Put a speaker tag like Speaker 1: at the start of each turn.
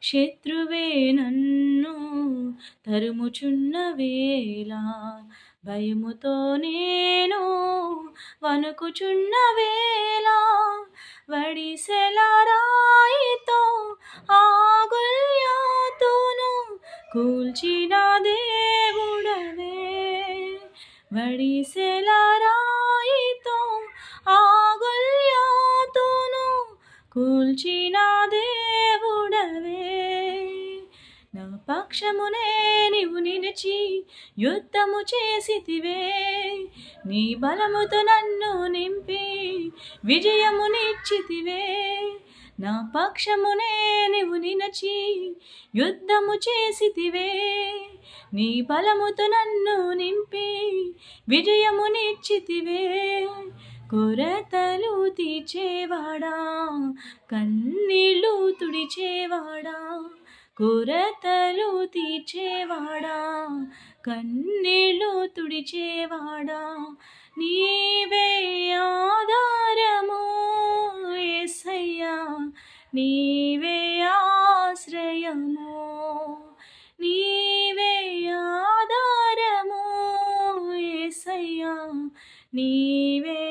Speaker 1: శత్రువే నన్ను తరుముచున్న వేళ భయముతో నేను వణుకుచున్న వేళ వడిసెల రాయితో ఆ గొల్యాతును కూల్చిన దేవుడవే వడిసెల రాయితో ఆ గొల్యాతును కూల్చిన దేవుడవే నా పక్షమునే నీవు నిలిచి యుద్ధము చేసితివే నీ బలముతో నన్ను నింపి విజయమునిచ్చితివే నా పక్షమునే నీవు నిలిచి యుద్ధము చేసితివే నీ బలముతో నన్ను నింపి విజయమునిచ్చితివే కొరతలు తీర్చేవాడా కన్నీళ్ళు తుడిచేవాడా కొరతలు తీర్చేవాడా కన్నీళ్ళు తుడిచేవాడా నీవే ఆధారము యేసయ్యా నీవే ఆశ్రయము నీవే ఆధారము యేసయ్యా నీవే